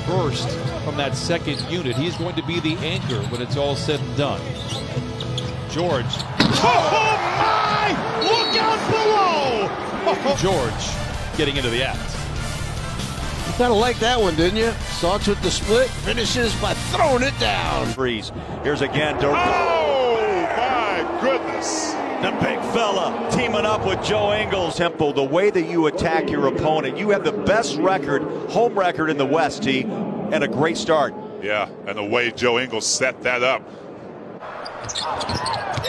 burst from that second unit. He's going to be the anchor when it's all said and done. George. Oh my! Look out below! George getting into the act. You kind of like that one, didn't you? Starts with the split, finishes by throwing it down. Freeze. Here's again. Oh my goodness! The big fella teaming up with Joe Ingles. Tempo, the way that you attack your opponent, you have the best record, home record in the West, T, and a great start. Yeah, and the way Joe Ingles set that up.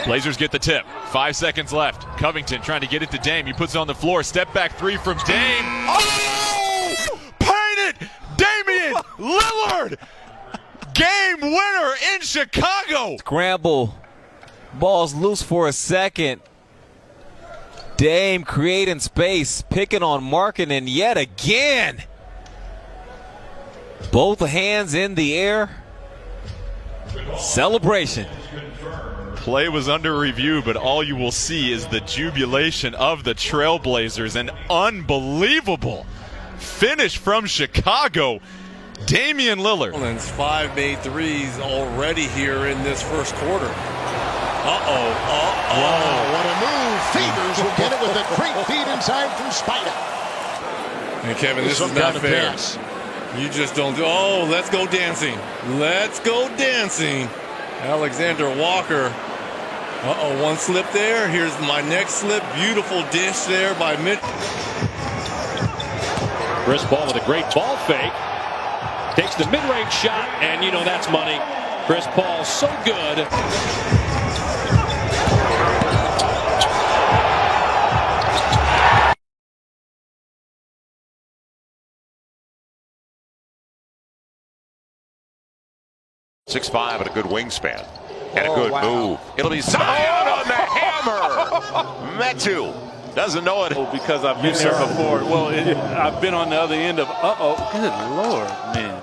Blazers get the tip. 5 seconds left. Covington trying to get it to Dame. He puts it on the floor. Step back three from Dame. Oh! Paint it! Damian Lillard! Game winner in Chicago! Scramble. Ball's loose for a second. Dame creating space, picking on Markkanen yet again. Both hands in the air. Celebration. Play was under review, but all you will see is the jubilation of the Trailblazers. An unbelievable finish from Chicago. Damian Lillard. 5 made threes already here in this first quarter. Wow, what a move. Favors will get it with a great feed inside from Spider. And Kevin, this is not fair. Pass. You just don't do. Oh, let's go dancing. Let's go dancing. Alexander Walker. One slip there. Here's my next slip. Beautiful dish there by Mitch. Chris Paul with a great ball fake. Takes the mid-range shot, and you know that's money. Chris Paul so good. .6'5" and a good wingspan. And a good move. It'll be Zion on the hammer. Metu doesn't know it. Because I've been there before. Well, I've been on the other end of, good Lord, man.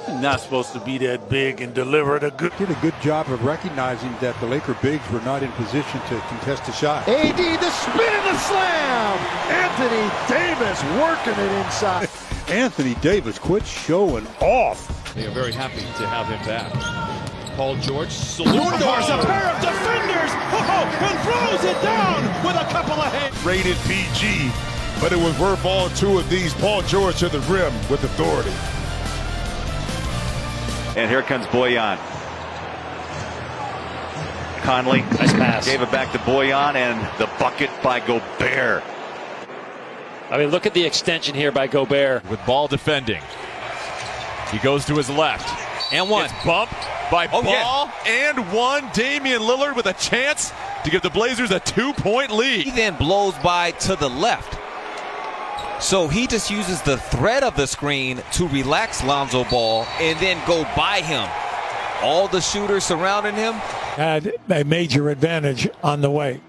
You're not supposed to be that big and deliver a good. Did a good job of recognizing that the Laker bigs were not in position to contest the shot. AD, the spin and the slam. Anthony Davis working it inside. Anthony Davis, quit showing off. They are very happy to have him back. Paul George salutes a pair of defenders and throws it down with a couple of hands. Rated PG, but it was worth all two of these. Paul George to the rim with authority. And here comes Boyan. Conley Nice pass. Gave it back to Boyan, and the bucket by Gobert. I mean, look at the extension here by Gobert. With ball defending. He goes to his left. And one. It's bumped by Ball and one. Damian Lillard with a chance to give the Blazers a 2-point lead. He then blows by to the left. So he just uses the thread of the screen to relax Lonzo Ball and then go by him. All the shooters surrounding him had a major advantage on the way.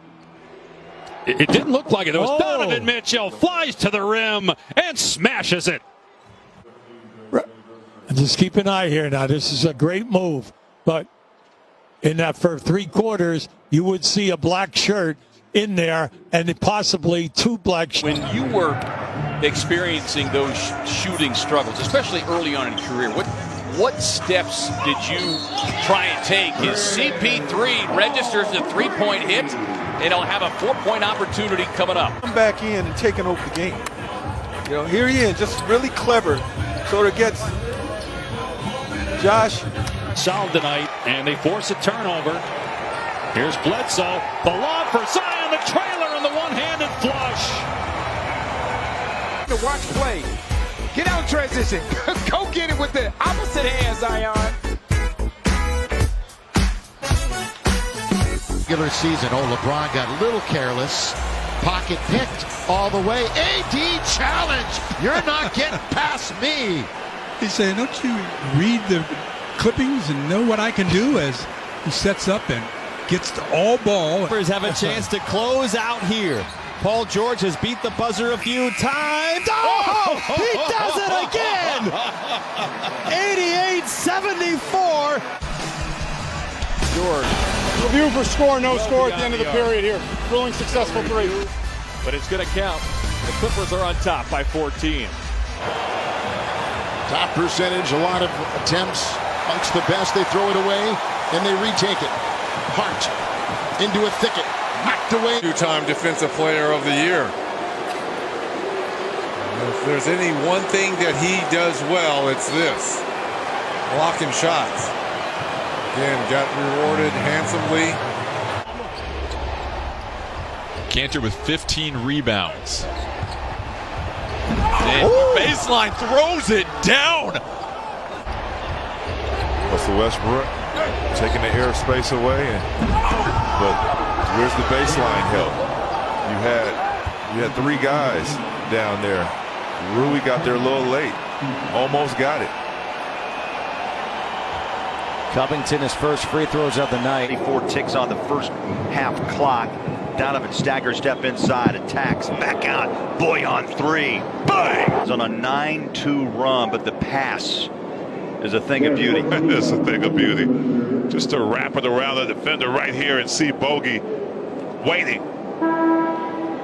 It didn't look like it. It was Donovan Mitchell flies to the rim and smashes it. And just keep an eye here now. This is a great move. But in that for 3 quarters, you would see a black shirt in there and possibly 2 black shirts. When you were experiencing those shooting struggles, especially early on in your career, what steps did you try and take? His CP3 registers the 3-point hit, and he'll have a 4-point opportunity coming up. Come back in and taking over the game. You know, here he is, just really clever. Sort of gets Josh Solid tonight, and they force a turnover. Here's Bledsoe. The lob for Zion, the trailer, and the one-handed flush. To watch play. Get out transition. Go get it with the opposite hand, Zion. Regular season, LeBron got a little careless. Pocket picked all the way. AD challenge. You're not getting past me. He's saying, don't you read the clippings and know what I can do as he sets up and gets the all ball. Clippers have a chance to close out here. Paul George has beat the buzzer a few times. Oh, he does it again! 88-74. George. Review for score, no score at the end of the period here. Thrilling, successful 3. But it's going to count. The Clippers are on top by 14. Top percentage, a lot of attempts. Amongst the best, they throw it away, and they retake it. Hart into a thicket, knocked away. Two-time Defensive Player of the Year. If there's any one thing that he does well, it's this. Blocking shots. Again, got rewarded handsomely. Cantor with 15 rebounds. Baseline throws it down. Russell Westbrook taking the airspace away, but where's the baseline help? You had three guys down there. Rui got there a little late, almost got it. Covington, his first free throws of the night. 4 ticks on the first half clock. Donovan stagger step inside, attacks, back out. Boy on 3. Bang! It's on a 9-2 run, but the pass is a thing of beauty. It's a thing of beauty. Just to wrap it around the defender right here and see Bogey waiting.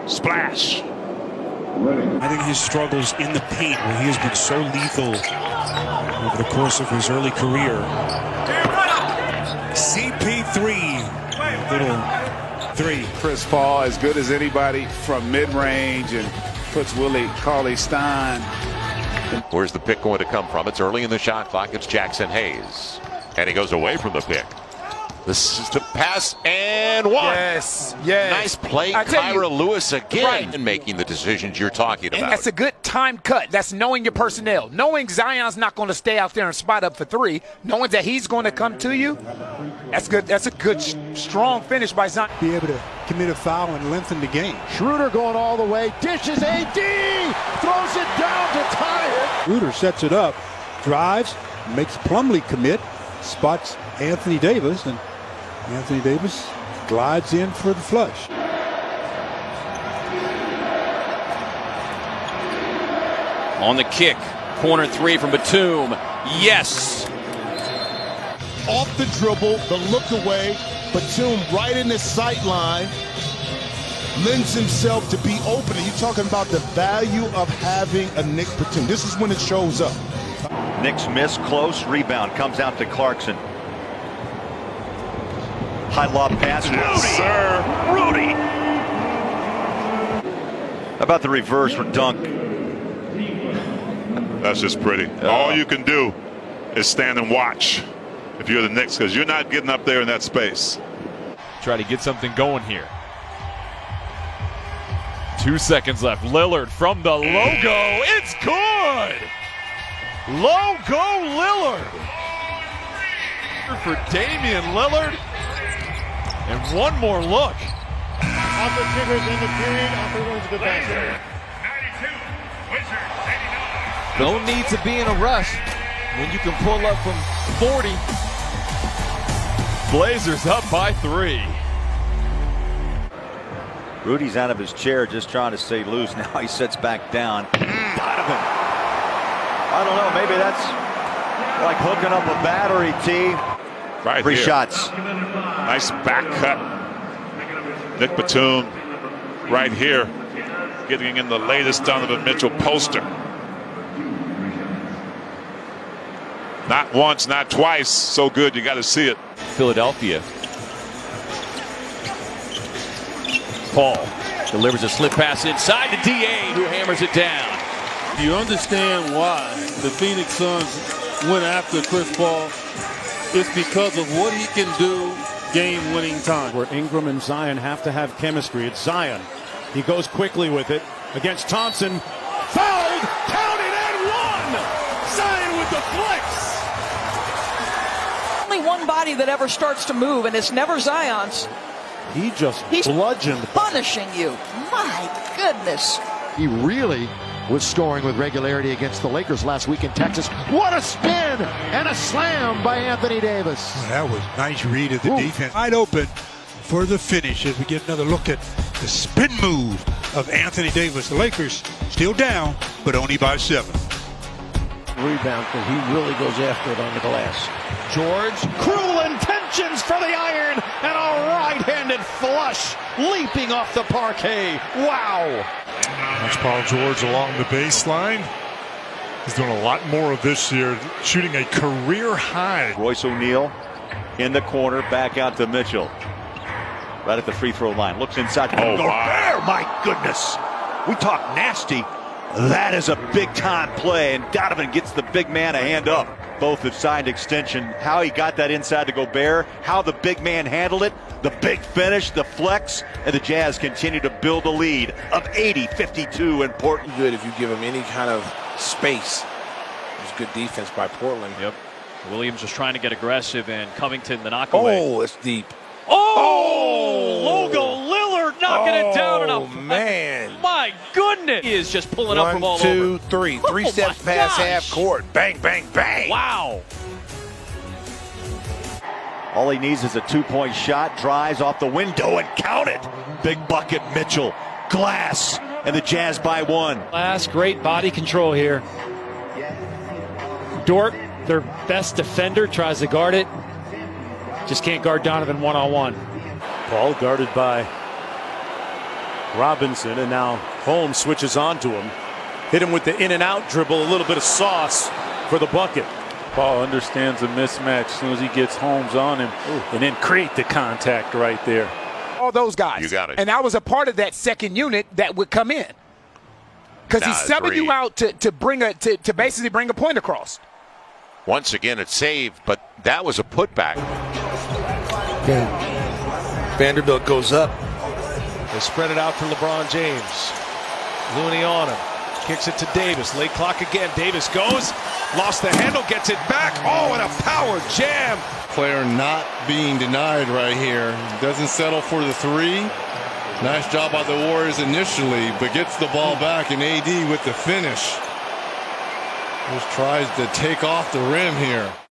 Splash. I think his struggles in the paint, where he has been so lethal over the course of his early career. CP3, little 3. Chris Paul, as good as anybody from mid-range, and puts Willie Cauley-Stein. Where's the pick going to come from? It's early in the shot clock. It's Jackson Hayes. And he goes away from the pick. This is the pass and one. Yes. Nice play. Kyra Lewis again and making the decisions you're talking about. And that's a good time cut. That's knowing your personnel. Knowing Zion's not going to stay out there and spot up for 3. Knowing that he's going to come to you. That's good. That's a good, strong finish by Zion. Be able to commit a foul and lengthen the game. Schroeder going all the way. Dishes AD. Throws it down to tie it. Schroeder sets it up. Drives. Makes Plumlee commit. Spots Anthony Davis. And Anthony Davis glides in for the flush. On the kick, corner 3 from Batum. Yes. Off the dribble, the look away. Batum right in the sight line. Lends himself to be open. And you're talking about the value of having a Nick Batum. This is when it shows up. Knicks miss, close, rebound comes out to Clarkson. High lob pass. Yes, sir. Rudy. How about the reverse for dunk? That's just pretty. All you can do is stand and watch if you're the Knicks, because you're not getting up there in that space. Try to get something going here. 2 seconds left. Lillard from the logo. It's good. Logo Lillard. For Damian Lillard. And one more look. Off the triggers in the period. After runs a good basket. 92. No need to be in a rush when you can pull up from 40. Blazers up by 3. Rudy's out of his chair just trying to stay loose. Now he sits back down. Donovan. I don't know. Maybe that's like hooking up a battery, T. Right 3 here. shots. Nice back cut. Nick Batum right here getting in the latest Donovan Mitchell poster. Not once, not twice. So good, you got to see it. Philadelphia. Paul delivers a slip pass inside to D.A. who hammers it down. You understand why the Phoenix Suns went after Chris Paul. It's because of what he can do game-winning time. Where Ingram and Zion have to have chemistry. It's Zion. He goes quickly with it against Thompson. Fouled, counted, and one! Zion with the flex! Only one body that ever starts to move, and it's never Zion's. He's bludgeoned. Punishing you. My goodness. He really was scoring with regularity against the Lakers last week in Texas. What a spin and a slam by Anthony Davis. That was a nice read of the defense. Wide open for the finish as we get another look at the spin move of Anthony Davis. The Lakers still down, but only by 7. Rebound, but he really goes after it on the glass. George, cruel intentions for the iron, and a right-handed flush leaping off the parquet. Wow. Watch Paul George along the baseline. He's doing a lot more of this year, shooting a career high. Royce O'Neal in the corner, back out to Mitchell. Right at the free throw line. Looks inside. Oh, Gobert, my goodness. We talk nasty. That is a big time play, and Donovan gets the big man a hand up. Both have signed extension. How he got that inside to Gobert, how the big man handled it, the big finish, the flex, and the Jazz continue to build a lead of 80-52 in Portland. Good if you give him any kind of space. It was good defense by Portland. Yep. Williams was trying to get aggressive, and Covington the knockaway. Oh, it's deep. Oh! Logo Lillard knocking it down. And Oh, man. My goodness. He is just pulling up from all over. 1, 2, 3. 3 steps past half court. Bang, bang, bang. Wow. All he needs is a two-point shot, drives off the window and count it. Big bucket, Mitchell. Glass, and the Jazz by 1. Glass, great body control here. Dort, their best defender, tries to guard it. Just can't guard Donovan one-on-one. Paul guarded by Robinson, and now Holmes switches on to him. Hit him with the in-and-out dribble, a little bit of sauce for the bucket. Paul understands the mismatch as soon as he gets Holmes on him, and then create the contact right there. All those guys. You got it. And I was a part of that second unit that would come in. Because he's subbing you out to basically bring a point across. Once again, it's saved, but that was a putback. Vanderbilt goes up. They spread it out for LeBron James. Looney on him. Kicks it to Davis. Late clock again. Davis goes. Lost the handle. Gets it back. Oh, and a power jam. Player not being denied right here. Doesn't settle for the 3. Nice job by the Warriors initially, but gets the ball back, and AD with the finish. Just tries to take off the rim here.